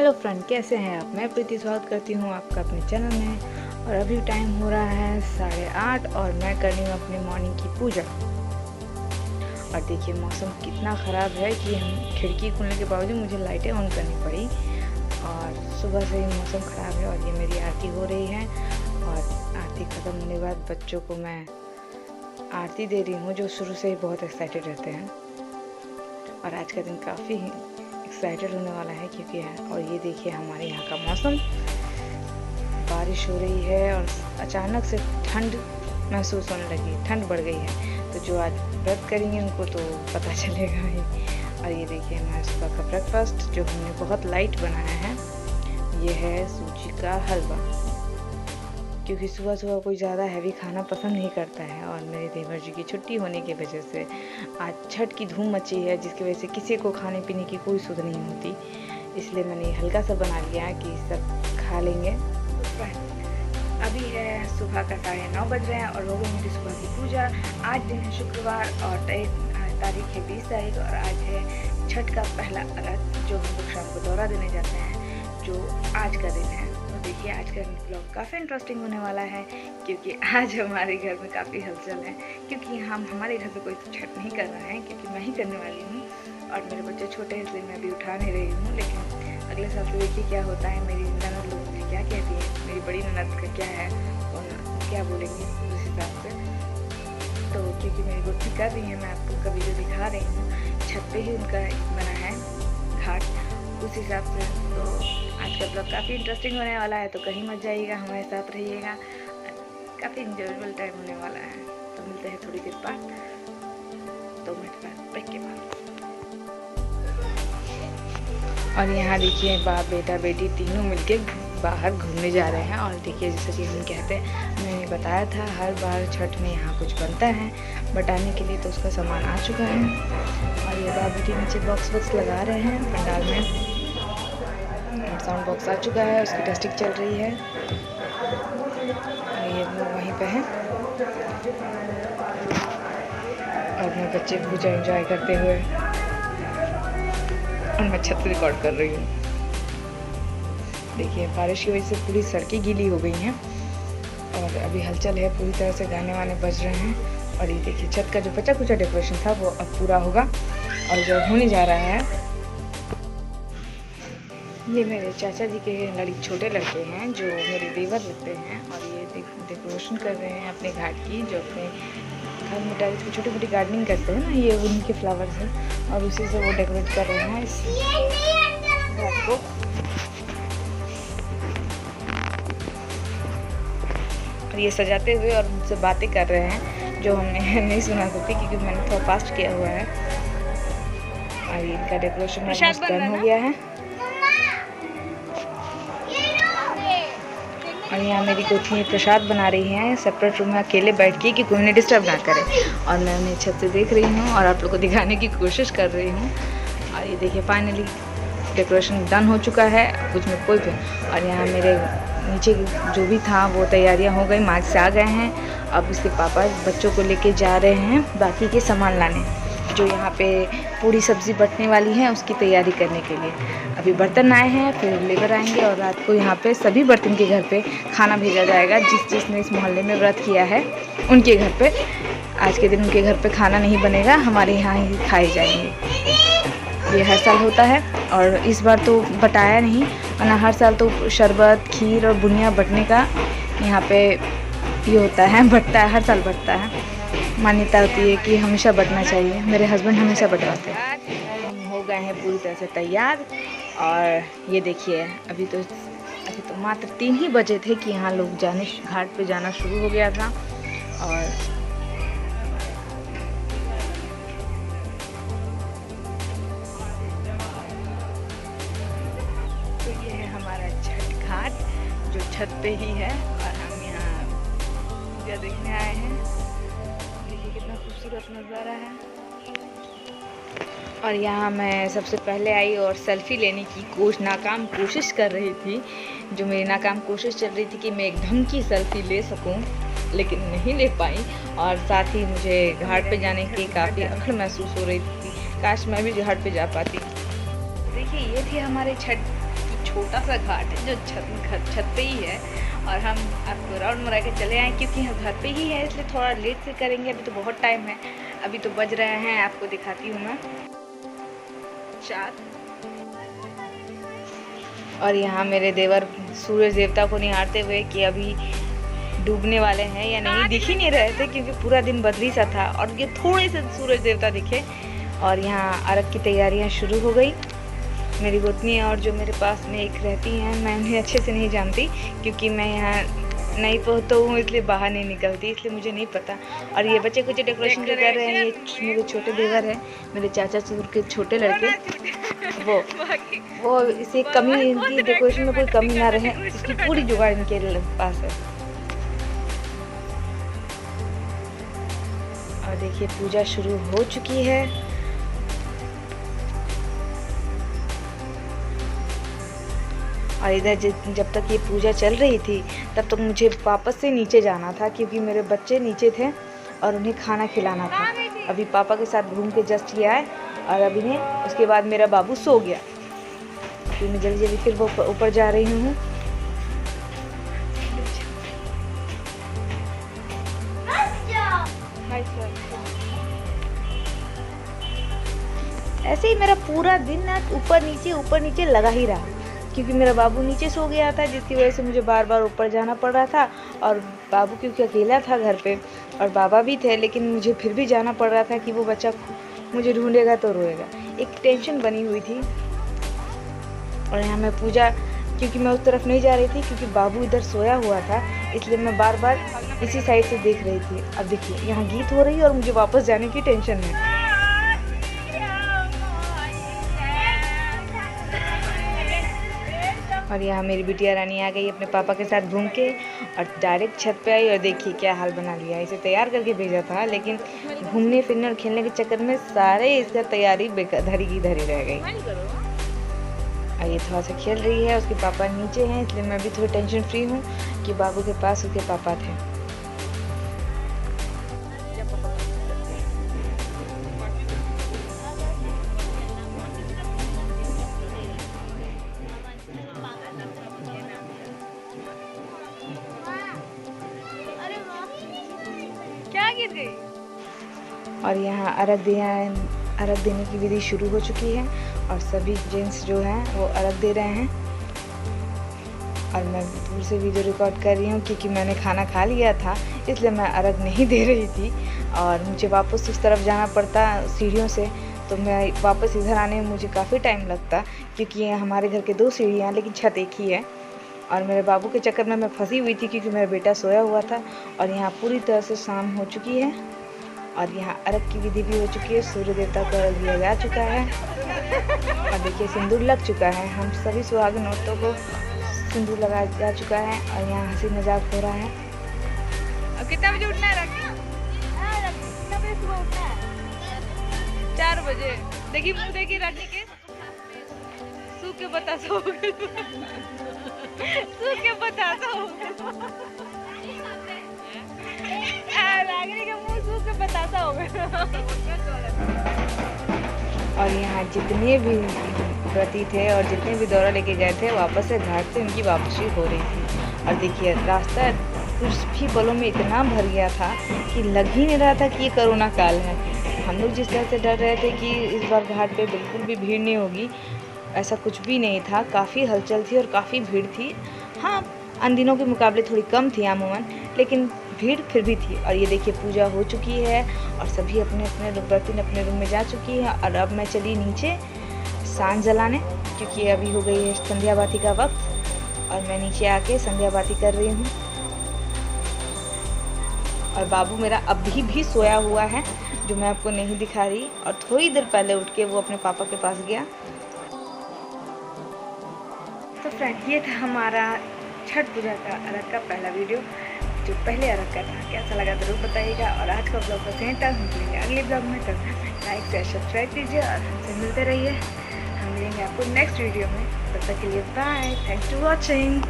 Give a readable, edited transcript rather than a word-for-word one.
Hello friend, कैसे हैं आप। मैं प्रीति स्वागत करती हूँ आपका अपने चैनल में। और अभी टाइम हो रहा है 8:30 और मैं कर रही हूँ अपनी मॉर्निंग की पूजा। और देखिए मौसम कितना ख़राब है कि हम खिड़की खुलने के बावजूद मुझे लाइटें ऑन करनी पड़ी। और सुबह से ही मौसम ख़राब है और ये मेरी आरती हो रही है। और आरती ख़त्म होने के बाद बच्चों को मैं आरती दे रही हूँ, जो शुरू से ही बहुत एक्साइटेड रहते हैं। और आज का दिन काफ़ी एक्साइटेड होने वाला है क्योंकि और ये देखिए हमारे यहाँ का मौसम, बारिश हो रही है और अचानक से ठंड महसूस होने लगी, ठंड बढ़ गई है। तो जो आज व्रत करेंगे उनको तो पता चलेगा ही। और ये देखिए हमारा सुबह का ब्रेकफास्ट जो हमने बहुत लाइट बनाया है, ये है सूजी का हलवा, क्योंकि सुबह सुबह कोई ज़्यादा हैवी खाना पसंद नहीं करता है। और मेरे देवर जी की छुट्टी होने की वजह से आज छठ की धूम मची है, जिसकी वजह से किसी को खाने पीने की कोई सुध नहीं होती। इसलिए मैंने हल्का सा बना लिया कि सब खा लेंगे। अभी है सुबह का 9:30 बज रहे हैं और हो गई मेरी सुबह की पूजा। आज दिन है शुक्रवार और तारीख है 20 तारीख और आज है छठ का पहला अर्घ, जो हम लोग शाम को दौरा देने जाते हैं, जो आज का दिन है। तो देखिए आज का ब्लॉग काफ़ी इंटरेस्टिंग होने वाला है, क्योंकि आज हमारे घर में काफ़ी हलचल है। क्योंकि हमारे घर पे कोई छठ नहीं कर रहा है, क्योंकि मैं ही करने वाली हूँ और मेरे बच्चे छोटे हैं, इसलिए मैं अभी उठा नहीं रही हूँ। लेकिन अगले साल से देखिए क्या होता है। मेरी ननद लोग मुझे क्या कहती है, मेरी बड़ी ननद का क्या है और क्या बोलेंगे उस हिसाब से। तो क्योंकि मेरी गुट्टी कर रही है, मैं आपको कभी जो दिखा रही हूँ, छत पे ही उनका बना है घाट, उस हिसाब से। तो आज का ब्लॉग काफ़ी इंटरेस्टिंग होने वाला है, तो कहीं मत जाइएगा, हमारे साथ रहिएगा। काफ़ी इंजॉयबल टाइम होने वाला है। तो मिलते हैं थोड़ी देर बाद, 2 मिनट बाद, ब्रेक के बाद। और यहाँ देखिए बाप बेटा बेटी तीनों मिलके बाहर घूमने जा रहे हैं। और देखिए जैसा कि हम कहते हैं, मैंने बताया था हर बार छठ में यहाँ कुछ बनता है बटाने के लिए, तो उसका सामान आ चुका है। और ये बाप बेटी नीचे बॉक्स लगा रहे हैं पंडाल में। साउंड बॉक्स आ चुका है, उसकी टेस्टिंग चल रही है और ये लोग वहीं पे हैं। और मेरे बच्चे पूजा एंजॉय करते हुए, और मैं छत से रिकॉर्ड कर रही हूँ। देखिए बारिश की वजह से पूरी सड़कें गीली हो गई हैं और अभी हलचल है, पूरी तरह से गाने वाने बज रहे हैं। और ये देखिए छत का जो बचा कुचा डेकोरेशन था वो अब पूरा होगा और जो होने जा रहा है। ये मेरे चाचा जी के छोटे लड़के हैं, जो मेरे देवर लगते हैं। और ये डेकोरेशन कर रहे हैं अपने घाट की, जो अपने घर में डायरेक्ट छोटी मोटी गार्डनिंग करते हैं ना, ये उनके फ्लावर्स हैं और उसी से वो डेकोरेट कर रहे हैं इस घाट को। और ये सजाते हुए और मुझसे बातें कर रहे हैं, जो हमने नहीं सुना सकती क्योंकि मैंने थोड़ा फास्ट किया हुआ है। और इनका डेकोरेशन डन हो गया है। और यहाँ मेरी कोठी प्रसाद बना रही हैं सेपरेट रूम में अकेले बैठ के, कि कोई उन्हें डिस्टर्ब ना करे। और मैं उन्हें छत से देख रही हूँ और आप लोग को दिखाने की कोशिश कर रही हूँ। और ये देखिए फाइनली डेकोरेशन डन हो चुका है, कुछ में कोई भी। और यहाँ मेरे नीचे जो भी था वो तैयारियाँ हो गई, मार्च से आ गए हैं। अब उसके पापा बच्चों को लेके जा रहे हैं बाकी के सामान लाने, जो यहाँ पे पूरी सब्ज़ी बटने वाली है उसकी तैयारी करने के लिए। अभी बर्तन आए हैं, फिर लेकर आएंगे और रात को यहाँ पे सभी बर्तन के घर पे खाना भेजा जाएगा। जिसने इस मोहल्ले में व्रत किया है उनके घर पे आज के दिन उनके घर पे खाना नहीं बनेगा, हमारे यहाँ ही खाए जाएंगे। ये हर साल होता है और इस बार तो बटाया नहीं, वरना हर साल तो शरबत खीर और बुनिया बटने का यहाँ पे ये होता है, बटता है, हर साल बटता है। मान्यता होती है कि हमेशा बटना चाहिए। मेरे हस्बैंड हमेशा बटवाते हैं। हम हो गए हैं पूरी तरह से तैयार। और ये देखिए अभी तो मात्र 3 ही बजे थे कि यहाँ लोग घाट पे जाना शुरू हो गया था। और तो ये है हमारा छठ घाट, जो छत पे ही है और हम यहाँ पूजा देखने आए हैं। कितना खूबसूरत नज़ारा है। और यहाँ मैं सबसे पहले आई और सेल्फ़ी लेने की नाकाम कोशिश कर रही थी। जो मेरी नाकाम कोशिश चल रही थी कि मैं एक ढंग की सेल्फ़ी ले सकूं, लेकिन नहीं ले पाई। और साथ ही मुझे घाट पे जाने की काफ़ी अखड़ महसूस हो रही थी, काश मैं भी घाट पे जा पाती। देखिए ये थी हमारे छठ की छोटा सा घाट है जो छत पे ही है, और हम आपको राउंड मरा के चले आए क्योंकि हम घर पे ही है, इसलिए थोड़ा लेट से करेंगे। अभी तो बहुत टाइम है, अभी तो बज रहे हैं, आपको दिखाती हूँ मैं 4। और यहाँ मेरे देवर सूरज देवता को निहारते हुए कि अभी डूबने वाले हैं या नहीं, दिख ही नहीं रहे थे क्योंकि पूरा दिन बदली सा था, और ये थोड़े से सूरज देवता दिखे। और यहाँ अर्घ की तैयारियाँ शुरू हो गई। मेरी गोतनी और जो मेरे पास में एक रहती हैं, मैं उन्हें अच्छे से नहीं जानती क्योंकि मैं यहाँ नहीं पहुँचता हूँ, इसलिए बाहर नहीं निकलती, इसलिए मुझे नहीं पता। और ये बच्चे कुछ डेकोरेशन जो कर रहे हैं, ये मेरे छोटे देवर हैं, मेरे चाचा ससुर के छोटे लड़के। वो इसे कमी, इनकी डेकोरेशन में कोई कमी ना रहे, इसकी पूरी जुगाड़ इनके पास है। और देखिए पूजा शुरू हो चुकी है। और इधर जब तक ये पूजा चल रही थी तब तक मुझे वापस से नीचे जाना था क्योंकि मेरे बच्चे नीचे थे और उन्हें खाना खिलाना था। अभी पापा के साथ घूम के जस्ट ये आए और अभी ने उसके बाद मेरा बाबू सो गया, फिर मैं जल्दी जल्दी फिर वो ऊपर जा रही हूँ। ऐसे ही मेरा पूरा दिन ना ऊपर नीचे लगा ही रहा क्योंकि मेरा बाबू नीचे सो गया था, जिसकी वजह से मुझे बार बार ऊपर जाना पड़ रहा था। और बाबू क्योंकि अकेला था घर पे और बाबा भी थे, लेकिन मुझे फिर भी जाना पड़ रहा था कि वो बच्चा मुझे ढूंढेगा तो रोएगा, एक टेंशन बनी हुई थी। और यहाँ मैं पूजा, क्योंकि मैं उस तरफ नहीं जा रही थी क्योंकि बाबू इधर सोया हुआ था, इसलिए मैं बार बार इसी साइड से देख रही थी। अब देखिए यहाँ गीत हो रही है और मुझे वापस जाने की टेंशन है। और यहाँ मेरी बिटिया रानी आ गई अपने पापा के साथ घूम के और डायरेक्ट छत पे आई और देखिए क्या हाल बना लिया। इसे तैयार करके भेजा था, लेकिन घूमने फिरने और खेलने के चक्कर में सारे इसका तैयारी धरी की धरी रह गई। और ये थोड़ा सा खेल रही है, उसके पापा नीचे हैं, इसलिए मैं भी थोड़ी टेंशन फ्री हूँ कि बाबू के पास उसके पापा थे। क्या गिर गई। और यहाँ अर्घ देने की विधि शुरू हो चुकी है और सभी जेंट्स जो हैं वो अर्घ दे रहे हैं। और मैं दूर से वीडियो रिकॉर्ड कर रही हूँ क्योंकि मैंने खाना खा लिया था, इसलिए मैं अर्घ नहीं दे रही थी और मुझे वापस उस तरफ जाना पड़ता सीढ़ियों से, तो मैं वापस इधर आने में मुझे काफ़ी टाइम लगता क्योंकि हमारे घर के 2 सीढ़ियाँ लेकिन छत एक ही है। और मेरे बाबू के चक्कर में मैं फंसी हुई थी क्योंकि मेरा बेटा सोया हुआ था। और यहाँ पूरी तरह से शाम हो चुकी है और यहाँ अर्घ की विधि भी हो चुकी है, सूर्य देवता को अर्घ दिया जा चुका है। और देखिए सिंदूर लग चुका है, हम सभी सुहागिन औरतों को सिंदूर लगाया जा चुका है और यहाँ हंसी मजाक हो रहा है। अब कितना बजे उठना है? कितना बजे सुबह उठना है? 4 बजे। देखिए मुँह देखिए रानी के सूख के बतासा हो गए, सूख के बतासा हो गए, रागनी का मुँह सूख के बतासा हो गया। और यहाँ जितने भी व्रती थे और जितने भी दौरा लेके गए थे वापस से घाट से उनकी वापसी हो रही थी। और देखिए रास्ता कुछ भी पलों में इतना भर गया था कि लग ही नहीं रहा था कि ये कोरोना काल है। हम लोग जिस तरह से डर रहे थे कि इस बार घाट पे बिल्कुल भी भीड़ नहीं होगी, ऐसा कुछ भी नहीं था। काफ़ी हलचल थी और काफ़ी भीड़ थी। हाँ, अन दिनों के मुकाबले थोड़ी कम थी अमूमन, लेकिन भीड़ फिर भी थी। और ये देखिए पूजा हो चुकी है और सभी अपने अपने व्रती अपने रूम में जा चुकी है। और अब मैं चली नीचे सांझ जलाने क्योंकि अभी हो गई है संध्या बाती का वक्त और मैं नीचे आके संध्या बाती कर रही हूँ। और बाबू मेरा अभी भी सोया हुआ है जो मैं आपको नहीं दिखा रही, और थोड़ी देर पहले उठ के वो अपने पापा के पास गया। तो फ्रेंड ये था हमारा छठ पूजा का अर्घ का पहला वीडियो, जो पहले अर्घ का था। कैसा लगा जरूर बताइएगा। और आज का ब्लॉग बस यहीं तक, मिलेंगे अगले ब्लॉग में। तब लाइक शेयर सब्सक्राइब कीजिए और हमसे मिलते रहिए। हम मिलेंगे आपको नेक्स्ट वीडियो में, तब तक के लिए बाय, थैंक्स फॉर वॉचिंग।